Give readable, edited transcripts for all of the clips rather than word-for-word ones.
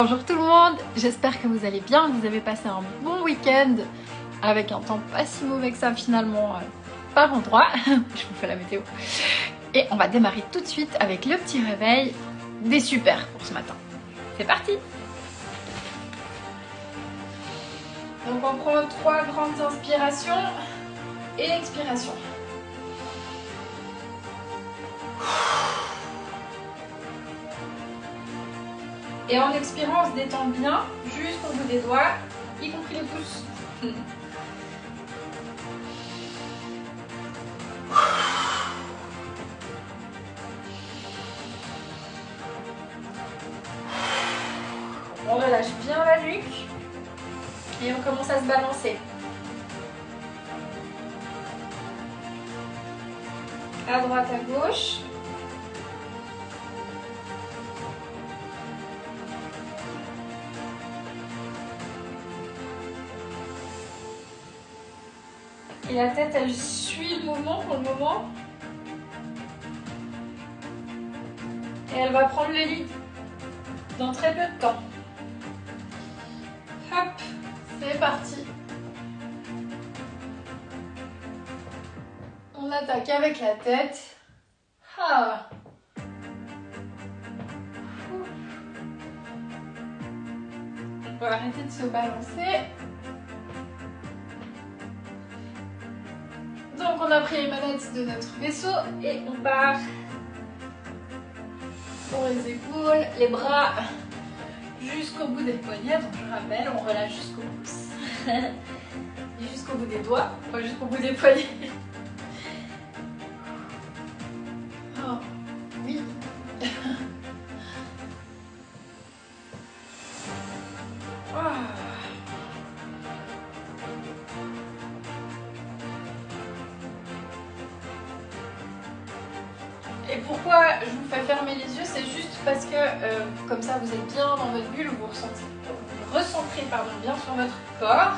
Bonjour tout le monde, j'espère que vous allez bien, vous avez passé un bon week-end avec un temps pas si mauvais que ça finalement par endroit. Je vous fais la météo. Et on va démarrer tout de suite avec le petit réveil des super pour ce matin. C'est parti! Donc on prend 3 grandes inspirations et expiration. Et en expirant, on se détend bien jusqu'au bout des doigts, y compris les pouces. On relâche bien la nuque et on commence à se balancer. À droite, à gauche. Et la tête, elle suit le mouvement pour le moment. Et elle va prendre le lead dans très peu de temps. Hop, c'est parti. On attaque avec la tête. Ah. On peut arrêter de se balancer. Donc on a pris les manettes de notre vaisseau et on part pour les épaules, les bras jusqu'au bout des poignets. Donc je rappelle, on relâche jusqu'au pouce et jusqu'au bout des doigts, pas jusqu'au bout des poignets. Oh, oui. Oh. Et pourquoi je vous fais fermer les yeux, c'est juste parce que comme ça vous êtes bien dans votre bulle, vous recentrez bien sur votre corps.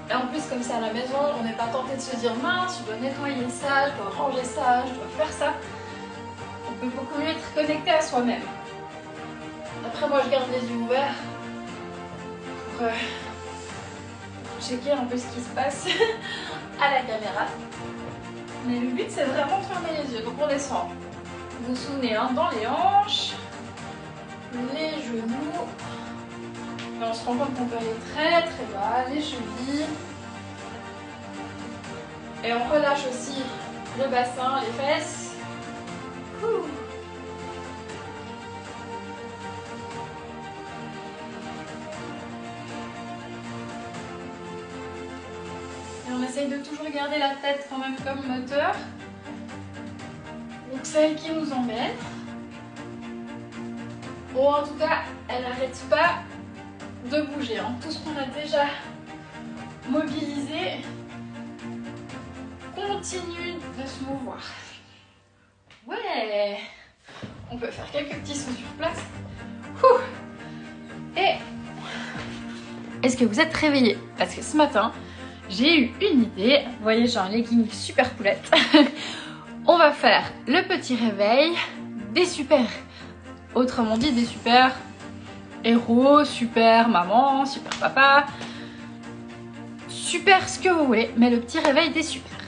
Et en plus comme c'est à la maison, on n'est pas tenté de se dire mince, je dois nettoyer ça, je dois ranger ça, je dois faire ça. On peut beaucoup mieux être connecté à soi-même. Après moi je garde les yeux ouverts pour checker un peu ce qui se passe à la caméra. Mais le but c'est vraiment de fermer les yeux, donc on descend. Vous vous souvenez, hein, dans les hanches, les genoux. Et on se rend compte qu'on peut aller très très bas, les chevilles. Et on relâche aussi le bassin, les fesses. Ouh. Et on essaye de toujours garder la tête quand même comme moteur. Donc celle qui nous emmène. Bon, en tout cas, elle n'arrête pas de bouger. Hein. Tout ce qu'on a déjà mobilisé continue de se mouvoir. Ouais! On peut faire quelques petits sauts sur place. Ouh. Et est-ce que vous êtes réveillés? Parce que ce matin, j'ai eu une idée. Vous voyez, j'ai un legging super poulette. On va faire le petit réveil des super. Autrement dit, des super héros, super maman, super papa. Super ce que vous voulez, mais le petit réveil des super.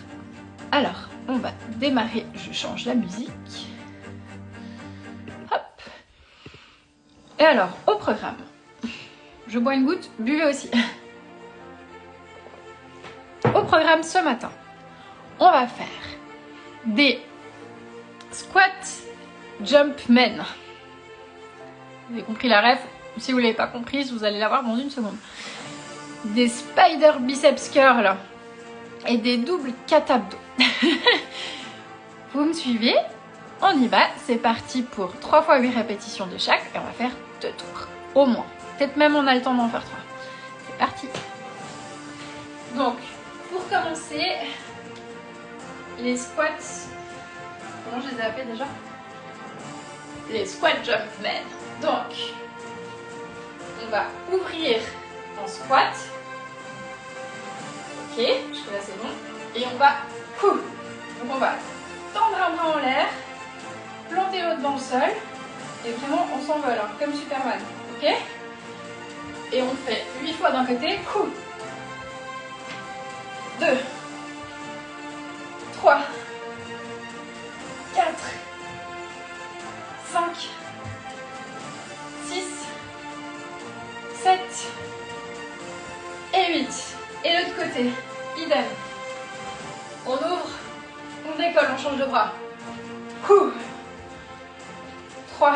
Alors, on va démarrer. Je change la musique. Hop. Et alors, au programme. Je bois une goutte, buvez aussi. Au programme ce matin, on va faire des squats Jumpman. Vous avez compris la ref? Si vous ne l'avez pas comprise, vous allez la voir dans une seconde. Des spider biceps curls et des doubles cat abdos. Vous me suivez? On y va, c'est parti pour 3 fois 8 répétitions de chaque et on va faire 2 tours, au moins. Peut-être même on a le temps d'en faire 3. C'est parti. Donc, pour commencer, les squats, comment je les ai appelés déjà? Les squats Jumpman. Donc, on va ouvrir en squat. Ok, jusque là c'est bon. Et on va, donc on va tendre un bras en l'air, planter l'autre dans le sol, et vraiment on s'envole, hein, comme Superman. Ok? Et on fait 8 fois d'un côté. 2, 3, 4, 5, 6, 7 et 8. Et l'autre côté, idem. On ouvre, on décolle, on change de bras. 3,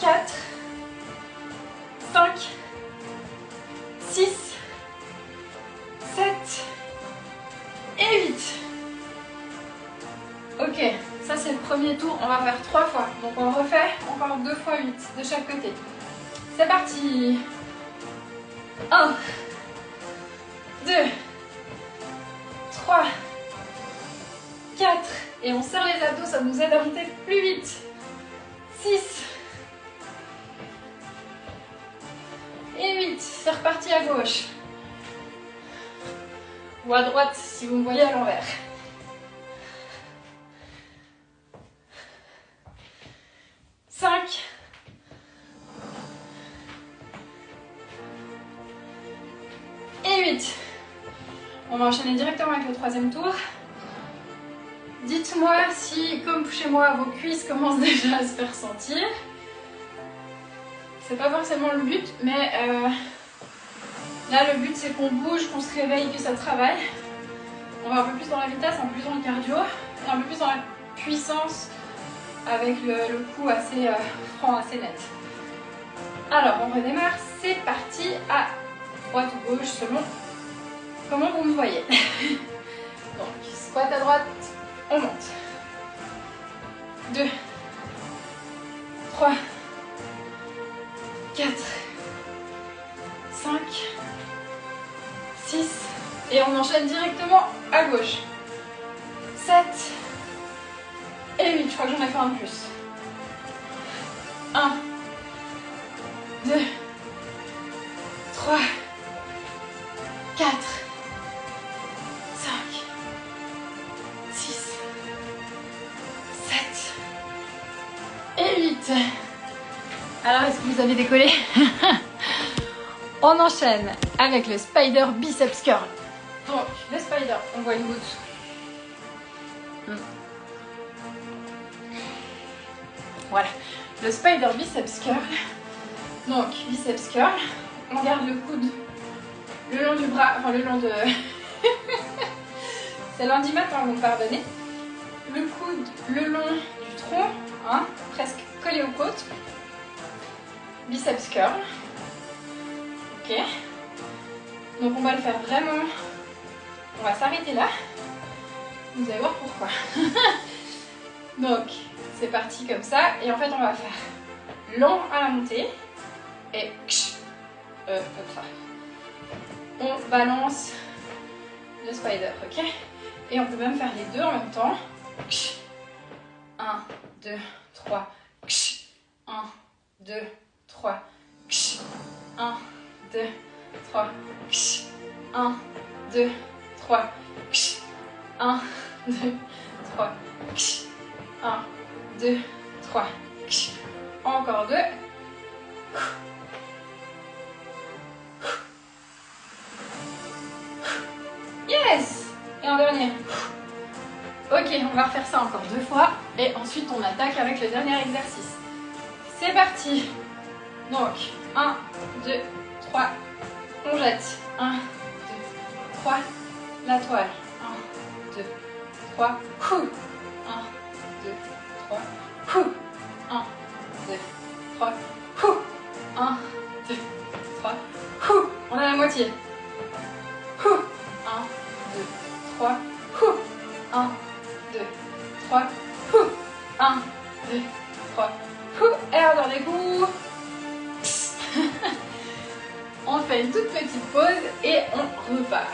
4, 5, 6, 7 et 8. Ok, ça c'est le premier tour, on va faire 3 fois. Donc on refait encore 2 fois 8 de chaque côté. C'est parti. 1, 2, 3, 4. Et on serre les abdos, ça nous aide à monter plus vite. 6. Et 8. C'est reparti à gauche. Ou à droite si vous me voyez à l'envers. 5. Et 8. On va enchaîner directement avec le troisième tour. Dites-moi si, comme chez moi, vos cuisses commencent déjà à se faire sentir. C'est pas forcément le but, mais là le but c'est qu'on bouge, qu'on se réveille, que ça travaille. On va un peu plus dans la vitesse, un peu plus dans le cardio, et un peu plus dans la puissance avec le coup assez franc, assez net. Alors on redémarre, c'est parti, à droite ou gauche selon comment vous me voyez. Donc squat à droite, on monte. 2, 3, 4, 5, 6, et on enchaîne directement à gauche. 7 et 8, je crois que j'en ai fait un de plus. 1, 2, 3, 4, 5, 6, 7 et 8. Alors, est-ce que vous avez décollé? On enchaîne avec le spider biceps curl. Donc, le spider, on voit une goutte. Voilà, le spider biceps curl. Donc, biceps curl, on garde le coude le long du bras, enfin le long de... C'est lundi matin, donc pardonnez. Le coude le long du tronc, hein, presque collé aux côtes. Biceps curl. Ok. Donc on va le faire vraiment. On va s'arrêter là. Vous allez voir pourquoi. Donc c'est parti comme ça. Et en fait on va faire lent à la montée. Et comme ça. On balance le spider, ok? Et on peut même faire les deux en même temps. 1, 2, 3. 1, 2, 3. 1, 2, 3. 1, 2, 3. 1, 2, 3. 1, 2, 3. Encore 2. Yes! Et un dernier. Ok, on va refaire ça encore 2 fois. Et ensuite, on attaque avec le dernier exercice. C'est parti! Donc, 1, 2, 3. On jette. 1, 2, 3. La toile. 1, 2, 3. 1, 2, 3. 1, 2, 3. 1, 2, 3. On a la moitié. 1, 2, 3. 1, 2, 3. 1, 2, 3. Et alors, dernier coup. On fait une toute petite pause et on repart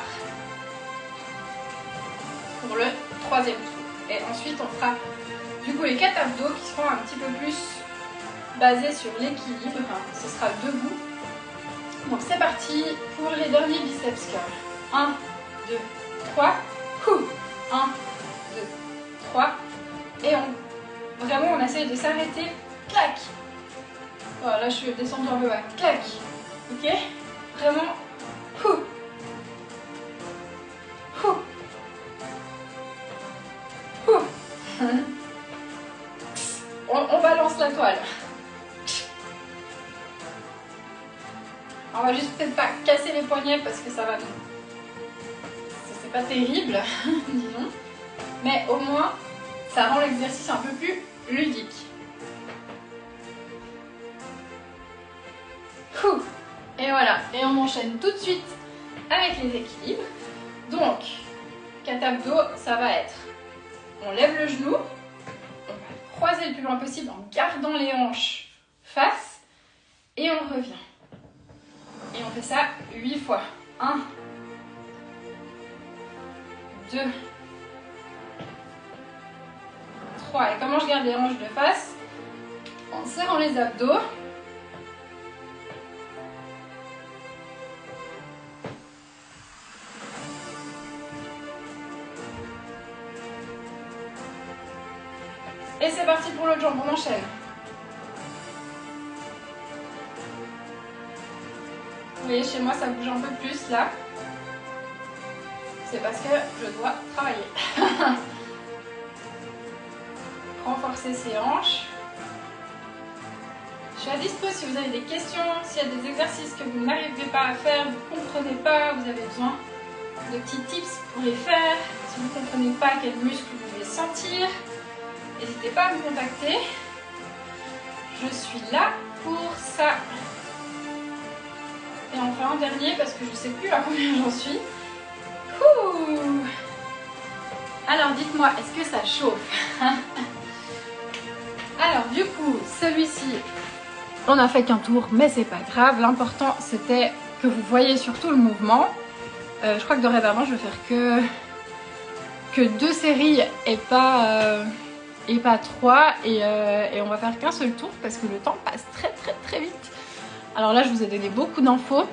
pour le troisième tour. Et ensuite, on fera du coup les 4 abdos qui seront un petit peu plus basés sur l'équilibre. Ce sera debout. Donc c'est parti pour les derniers biceps curls. 1, 2, 3. 1, 2, 3. Et vraiment on essaye de s'arrêter. Clac. Voilà, là je suis descendue un peu bas. Clac. Ok. Vraiment. Ouh. Ouh. Ouh. On balance la toile. On va juste peut-être pas casser les poignets parce que ça va. C'est pas terrible, disons. Mais au moins, ça rend l'exercice un peu plus ludique. Ouh. Et voilà. Et on enchaîne tout de suite avec les équilibres. Donc, 4 abdos, ça va être, on lève le genou, on va croiser le plus loin possible en gardant les hanches face et on revient. Et on fait ça 8 fois. 1, 2, 3. Et comment je garde les hanches de face? En serrant les abdos. Et c'est parti pour l'autre jambe, on enchaîne. Vous voyez, chez moi, ça bouge un peu plus là. C'est parce que je dois travailler. Renforcer ses hanches. Je suis à dispo si vous avez des questions, s'il y a des exercices que vous n'arrivez pas à faire, vous ne comprenez pas, vous avez besoin de petits tips pour les faire. Si vous ne comprenez pas quels muscles vous voulez sentir, n'hésitez pas à me contacter. Je suis là pour ça. Et enfin un dernier parce que je ne sais plus à combien j'en suis. Ouh. Alors dites-moi, est-ce que ça chauffe? Alors du coup, celui-ci, on n'a fait qu'un tour, mais c'est pas grave. L'important c'était que vous voyez surtout le mouvement. Je crois que dorénavant je vais faire que 2 séries et pas 3 et on va faire qu'un seul tour parce que le temps passe très vite. Alors là je vous ai donné beaucoup d'infos,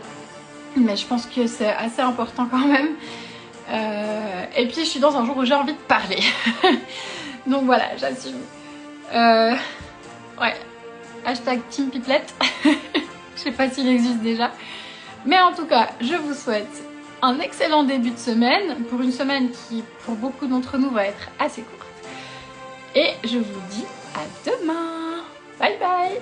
mais je pense que c'est assez important quand même. Et puis je suis dans un jour où j'ai envie de parler. Donc voilà, j'assume. Ouais, hashtag Team Pipelette. Je sais pas s'il existe déjà. Mais en tout cas, je vous souhaite un excellent début de semaine. Pour une semaine qui, pour beaucoup d'entre nous, va être assez courte. Et je vous dis à demain. Bye bye.